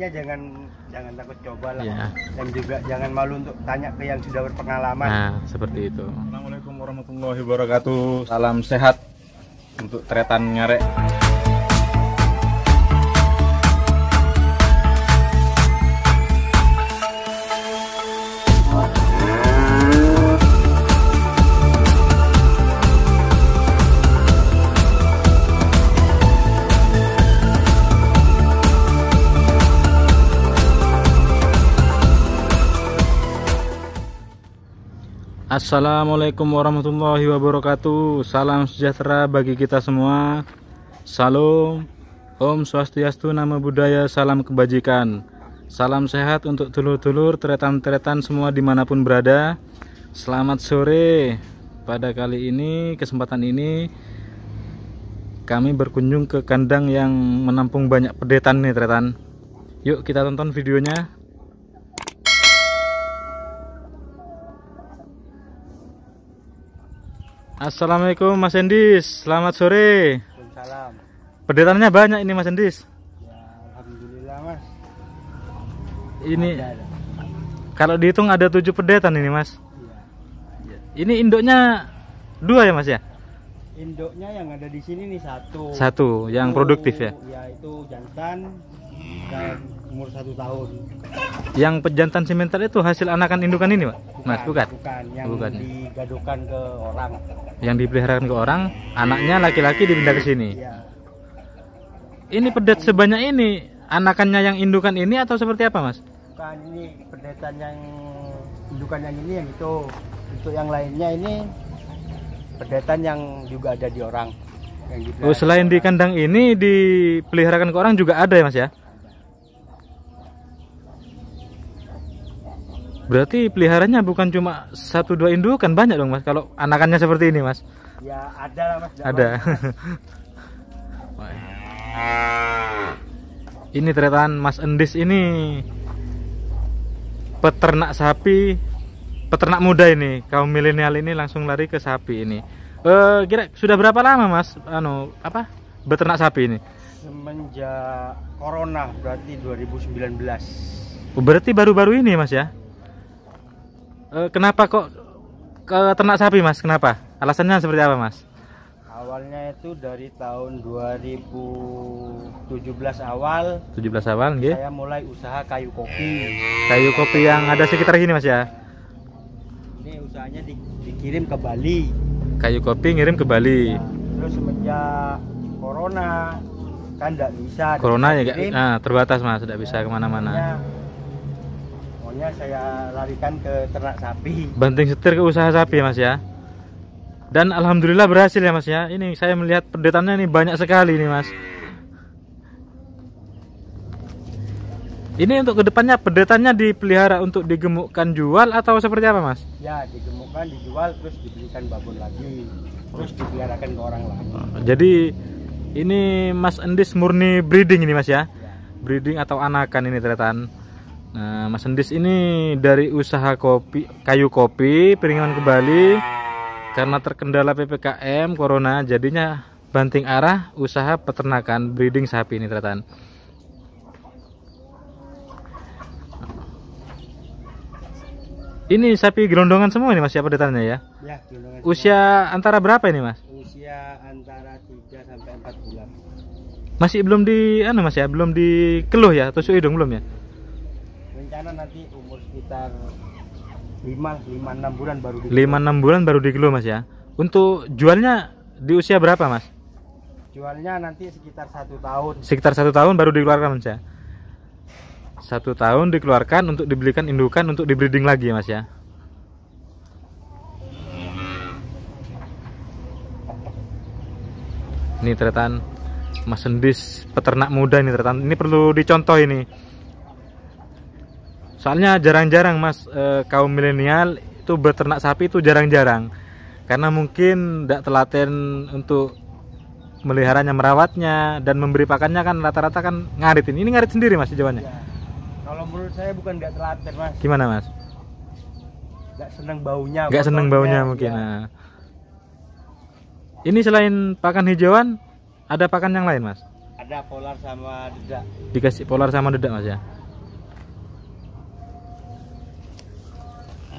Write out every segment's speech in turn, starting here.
intinya jangan takut coba lah. Ya. Dan juga jangan malu untuk tanya ke yang sudah berpengalaman. Nah, seperti itu. Assalamualaikum warahmatullahi wabarakatuh. Salam sehat untuk tretan ngarek. Assalamualaikum warahmatullahi wabarakatuh. Salam sejahtera bagi kita semua. Salam, Om Swastiastu, Namo Buddhaya, salam kebajikan. Salam sehat untuk dulur-dulur, tretan-tretan semua dimanapun berada. Selamat sore. Pada kali ini, kesempatan ini kami berkunjung ke kandang yang menampung banyak pedetan nih tretan. Yuk kita tonton videonya. Assalamualaikum Mas Endis, selamat sore. Waalaikumsalam. Pedetannya banyak ini Mas Endis. Ya, alhamdulillah Mas. Ini Ada. kalau dihitung ada 7 pedetan ini Mas. Iya. Ini induknya 2 ya Mas ya? Induknya yang ada di sini nih satu. Satu, yang Itu, produktif ya. Ya itu jantan dan umur 1 tahun. Yang pejantan simental itu hasil anakan indukan ini Pak? Mas, bukan? Bukan, yang Bukan. digadukan ke orang. Yang dipeliharakan ke orang, anaknya laki-laki dipindah ke sini. Iya. Ini pedet sebanyak ini, anakannya yang indukan ini atau seperti apa Mas? Bukan, ini pedetan yang indukan yang ini yang itu. Untuk yang lainnya ini pedetan yang juga ada di orang. Yang dipelihara Oh, selain di orang. kandang ini dipeliharakan ke orang juga ada ya Mas ya? Berarti peliharanya bukan cuma 1-2 indukan, banyak dong Mas kalau anakannya seperti ini Mas. Ya ada lah Mas. Ada. Ini tretan Mas Endis ini peternak sapi, peternak muda ini, kaum milenial ini langsung lari ke sapi ini. Kira sudah berapa lama Mas beternak sapi ini? Semenjak corona, berarti 2019. Berarti baru-baru ini Mas ya? Kenapa kok ke ternak sapi Mas? Kenapa? Alasannya seperti apa Mas? Awalnya itu dari tahun 2017 awal 17 awal nggih. saya mulai usaha kayu kopi. Kayu kopi yang ada sekitar sini Mas ya? Ini usahanya dikirim ke Bali. Kayu kopi ngirim ke Bali. Nah, terus semenjak corona kan nggak bisa. Corona ya kirim, terbatas Mas, tidak bisa kemana-mana. Maunya saya larikan ke ternak sapi. Banting setir ke usaha sapi ya Mas ya. Dan alhamdulillah berhasil ya Mas ya. Ini saya melihat pedetannya ini banyak sekali nih Mas. Ini untuk kedepannya pedetannya dipelihara untuk digemukkan jual atau seperti apa Mas? Ya digemukkan, dijual, terus dibelikan babon lagi, terus dipeliharakan ke orang lain. Jadi ini Mas Endis murni breeding ini Mas ya. Breeding atau anakan ini tretan. Nah, Mas Endis ini dari usaha kopi, kayu kopi, piringan ke Bali. Karena terkendala PPKM Corona, jadinya banting arah usaha peternakan breeding sapi ini tretan. Ini sapi gelondongan semua ini Mas ya pedetannya ya. Ya, gendongan Usia antara berapa ini Mas? semua. Usia antara 3 sampai 4 bulan. Masih belum di Mas ya, belum dikeluh ya, tusuk hidung belum ya? Rencana nanti umur sekitar 5-6 bulan baru 5-6 bulan baru dikeluh Mas ya. Untuk jualnya di usia berapa Mas? jualnya nanti sekitar 1 tahun. Sekitar 1 tahun baru dikeluarkan Mas ya. 1 tahun dikeluarkan untuk dibelikan indukan untuk dibreeding lagi ya Mas ya. Ini tretan Mas Endis peternak muda ini tretan. Ini perlu dicontoh ini. Soalnya jarang-jarang Mas kaum milenial itu beternak sapi itu jarang-jarang. Karena mungkin tidak telaten untuk meliharanya, merawatnya dan memberi pakannya kan rata-rata kan ngarit ini. Ini ngarit sendiri Mas jawabannya. Ya. Kalau menurut saya bukan nggak telaten Mas. Gimana Mas? Nggak seneng baunya. Nggak seneng kotornya, baunya mungkin. ya. Nah. Ini selain pakan hijauan ada pakan yang lain Mas? Ada polar sama dedak. Dikasih polar sama dedak mas ya.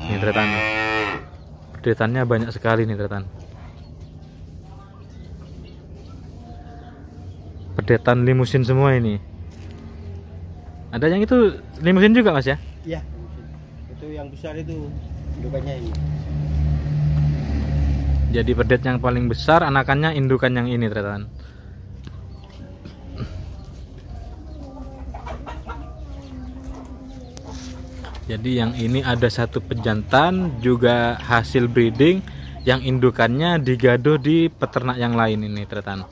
Ini tretan. Pedetannya banyak sekali nih tretan. Pedetan limusin semua ini. Ada yang itu limusin juga mas ya? Iya, itu yang besar itu indukannya ini. Jadi pedet yang paling besar, anakannya indukan yang ini tretan. Jadi yang ini ada satu pejantan juga hasil breeding, yang indukannya digaduh di peternak yang lain ini tretan.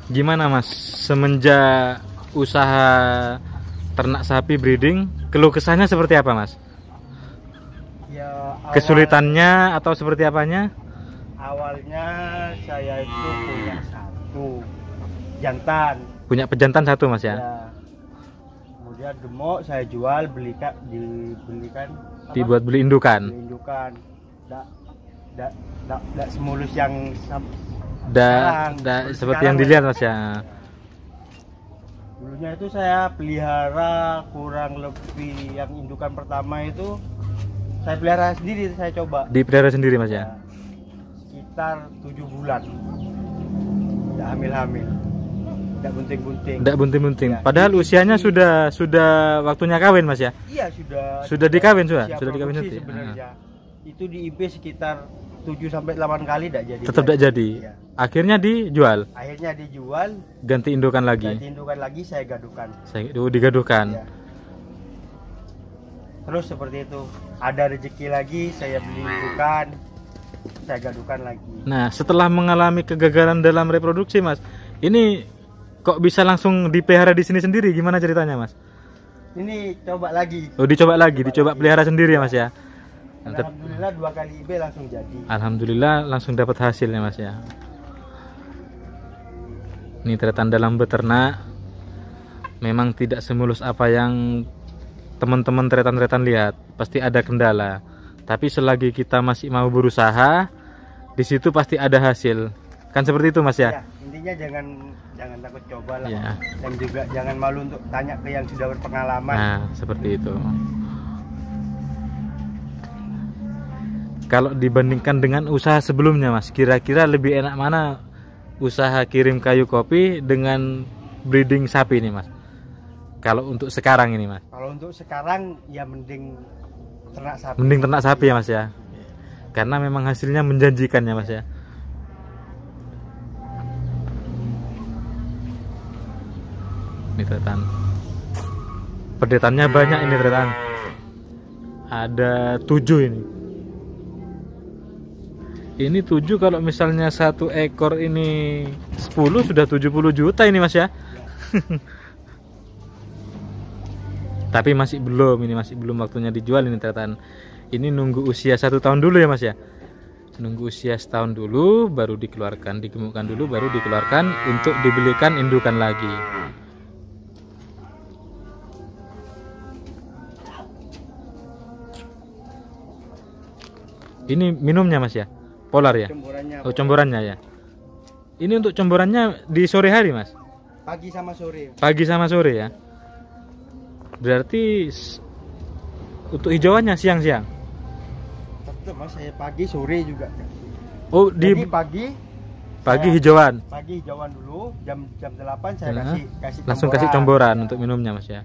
Gimana mas, semenjak usaha ternak sapi breeding, keluh kesahnya seperti apa mas? Ya, Kesulitannya atau seperti apanya? awalnya saya itu punya satu jantan. Punya pejantan satu mas ya? Ya. Kemudian gemuk saya jual, dibelikan apa? Dibuat beli indukan. Beli indukan. Nggak semulus yang Seperti sekarang yang dilihat mas ya. Dulunya itu saya pelihara kurang lebih, yang indukan pertama itu saya pelihara sendiri, saya coba. Dipelihara sendiri mas ya? Sekitar 7 bulan. Tidak hamil-hamil. Tidak bunting-bunting. Tidak bunting-bunting. Ya, Padahal usianya sudah waktunya kawin mas ya? Iya Sudah dikawin sudah? siap Sudah dikawin produksi nanti. sebenarnya. Itu di IP sekitar 7 sampai 8 kali tidak jadi. Tetap tidak jadi. Iya. Akhirnya dijual, Akhirnya dijual, ganti indukan lagi. ganti indukan lagi, saya gaduhkan. Digaduhkan. Iya. Terus seperti itu. Ada rezeki lagi, saya beli indukan, saya gaduhkan lagi. Nah, setelah mengalami kegagalan dalam reproduksi, Mas, ini kok bisa langsung dipelihara di sini sendiri? Gimana ceritanya, Mas? Ini coba lagi. Oh, dicoba pelihara sendiri ya, Mas ya? Alhamdulillah 2 kali IB langsung jadi. Alhamdulillah langsung dapat hasilnya, Mas ya. Ini tretan dalam beternak memang tidak semulus apa yang teman-teman tretan-tretan lihat. Pasti ada kendala. Tapi selagi kita masih mau berusaha, di situ pasti ada hasil. Kan seperti itu, Mas ya? Ya, intinya jangan takut coba lah. Ya. Dan juga jangan malu untuk tanya ke yang sudah berpengalaman. Nah, seperti itu. Kalau dibandingkan dengan usaha sebelumnya, Mas, kira-kira lebih enak mana usaha kirim kayu kopi dengan breeding sapi ini, Mas? Kalau untuk sekarang ini, Mas? Kalau untuk sekarang ya mending ternak sapi. Mending ternak sapi ya, Mas ya? Karena memang hasilnya menjanjikan ya, Mas ya? Ini tretan. Pedetannya banyak ini tretan. Ada 7 ini. Ini 7, kalau misalnya satu ekor ini 10 sudah 70 juta ini, Mas ya. Tapi masih belum, ini masih belum waktunya dijual ini tretan. Ini nunggu usia 1 tahun dulu ya, Mas ya. Nunggu usia setahun dulu baru dikeluarkan, digemukkan dulu baru dikeluarkan untuk dibelikan indukan lagi. Ini minumnya, Mas ya? Polar ya? Comborannya. Oh, comborannya ya. Ini untuk comborannya di sore hari, Mas? Pagi sama sore. Pagi sama sore ya. Berarti untuk hijauannya siang-siang. Tetap Mas, saya pagi sore juga. Oh, Jadi pagi hijauan. Pagi hijauan dulu, jam 8 saya Nah, kasih langsung kasih comboran untuk minumnya, Mas ya.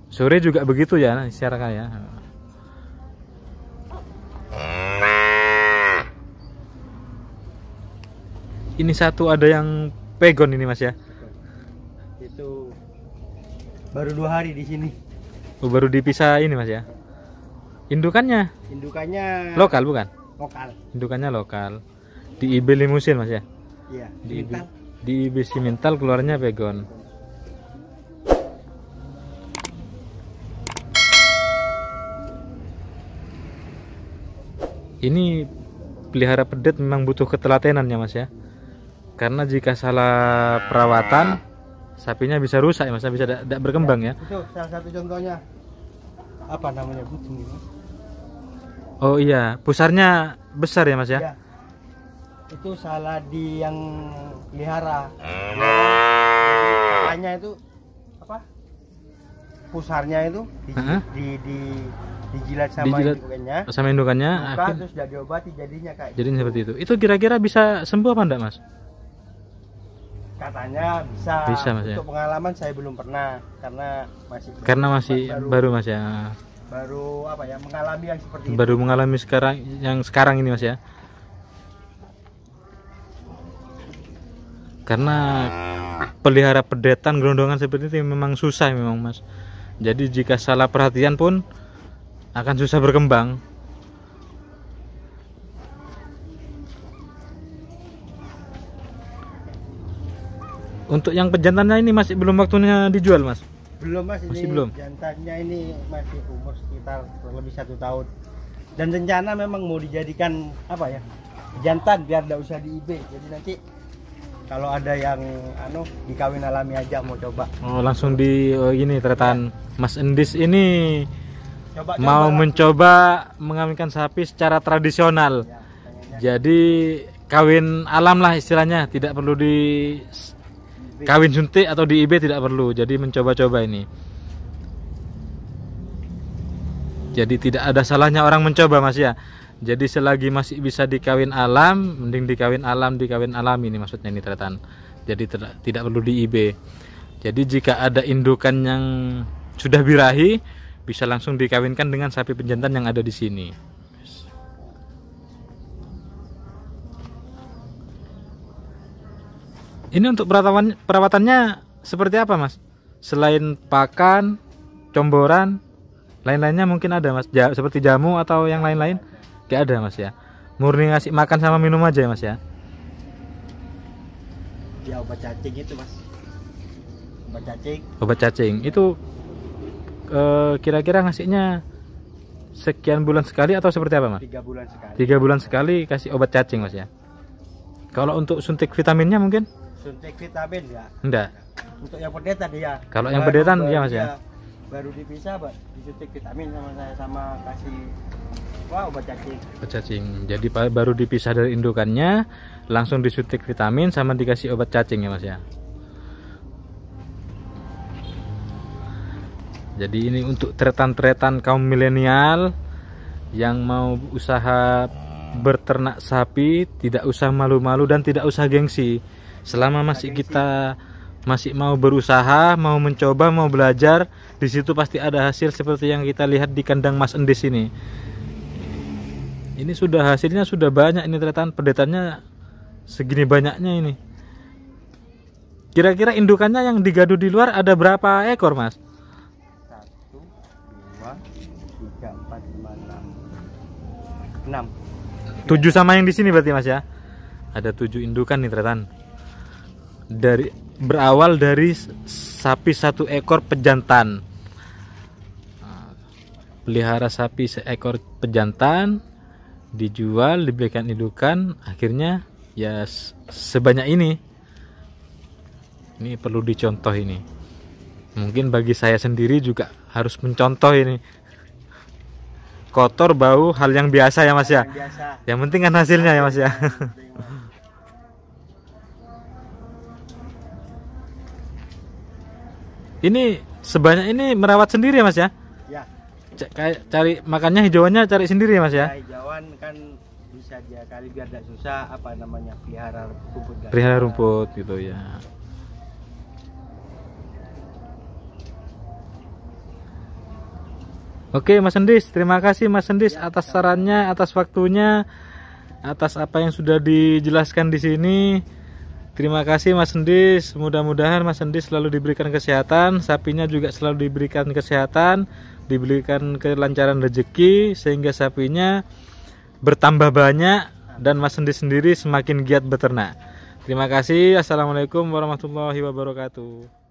Sore juga begitu ya, secara ya. Ini satu ada yang pegon ini, Mas ya. Itu baru 2 hari di sini. Oh, baru dipisah ini, Mas ya. Indukannya Indukannya lokal bukan? lokal. Indukannya lokal. Di IB limusin, Mas ya. Iya, Di IB, Simental. di IB Simental keluarnya pegon. Ini pelihara pedet memang butuh ketelatenan ya, Mas ya. Karena jika salah perawatan, sapinya bisa rusak ya, Mas, bisa tidak berkembang ya. Itu salah satu contohnya. Apa namanya, butung ini? Oh iya, pusarnya besar ya Mas ya? Ya. Itu salah di yang pelihara. Makanya itu apa? Pusarnya itu Hah? dijilat sama Dijilat indukannya. sama indukannya, Buka, terus udah diobati jadinya kayak jadi gitu. seperti itu. Itu kira-kira bisa sembuh apa enggak Mas? Katanya bisa. Bisa, Mas, ya? Untuk pengalaman saya belum pernah Karena masih baru Mas ya. baru apa ya mengalami yang seperti itu. Baru mengalami sekarang ini Mas ya. Karena pelihara pedetan gelondongan seperti itu memang susah memang Mas. Jadi jika salah perhatian pun akan susah berkembang. Untuk yang pejantannya ini masih belum waktunya dijual Mas. Belum Mas, Masih ini belum? jantannya ini masih umur sekitar kurang lebih 1 tahun. Dan rencana memang mau dijadikan apa ya? Jantan biar tidak usah di IB. Jadi nanti kalau ada yang dikawin alami aja mau coba. Oh langsung di ini ternyata Mas Endis ini Coba mau mencoba mengawinkan sapi secara tradisional. Ya, pengennya Jadi kawin alam lah istilahnya, tidak perlu di IB. kawin suntik atau di IB tidak perlu. Jadi mencoba-coba ini. Jadi tidak ada salahnya orang mencoba Mas ya. Jadi selagi masih bisa dikawin alam, mending dikawin alam ini maksudnya ini ternyata. Jadi tidak perlu di IB. Jadi jika ada indukan yang sudah birahi, bisa langsung dikawinkan dengan sapi pejantan yang ada di sini. Ini untuk perawatannya seperti apa Mas? Selain pakan, comboran, lain-lainnya mungkin ada Mas? Seperti jamu atau yang lain-lain? Gak ada Mas ya? Murni ngasih makan sama minum aja ya Mas ya? Ya obat cacing itu Mas. Obat cacing Obat cacing itu kira-kira ngasihnya sekian bulan sekali atau seperti apa Mas? 3 bulan sekali. 3 bulan sekali kasih obat cacing Mas ya? Kalau untuk suntik vitaminnya mungkin? Suntik vitamin ya. Enggak. Untuk yang pedetan ya. Kalau yang pedetan iya Mas ya? Baru dipisah disuntik vitamin sama saya sama kasih obat cacing. Obat cacing. Jadi baru dipisah dari indukannya, langsung disuntik vitamin sama dikasih obat cacing ya Mas ya. Jadi ini untuk tretan-tretan kaum milenial yang mau usaha berternak sapi, tidak usah malu-malu dan tidak usah gengsi. Selama kita masih mau berusaha, mau mencoba, mau belajar, di situ pasti ada hasil seperti yang kita lihat di kandang Mas Endis ini. Ini hasilnya sudah banyak ini tretan pedetannya segini banyaknya ini. Kira-kira indukannya yang digadu di luar ada berapa ekor Mas? 1, 2, 3, 4, 5, 6. 7 sama yang di sini berarti Mas ya. Ada 7 indukan nih tretan. Berawal dari sapi 1 ekor pejantan. Pelihara sapi 1 ekor pejantan, dijual, diberikan indukan, akhirnya ya sebanyak ini. Ini perlu dicontoh ini. Mungkin bagi saya sendiri juga harus mencontoh ini. Kotor, bau, hal yang biasa ya Mas ya. Yang biasa. Yang penting kan hasilnya ya Mas ya. Ini sebanyak ini merawat sendiri ya Mas ya? Ya. Kayak cari makannya hijauannya cari sendiri ya Mas ya? Hijauan kan bisa dia kali biar tidak susah pelihara rumput. Pelihara rumput gitu ya. Oke Mas Endis, terima kasih Mas Endis atas sarannya, atas waktunya, atas apa yang sudah dijelaskan di sini. Terima kasih Mas Endis. Mudah-mudahan Mas Endis selalu diberikan kesehatan, sapinya juga selalu diberikan kesehatan, diberikan kelancaran rezeki sehingga sapinya bertambah banyak dan Mas Endis sendiri semakin giat beternak. Terima kasih. Assalamualaikum warahmatullahi wabarakatuh.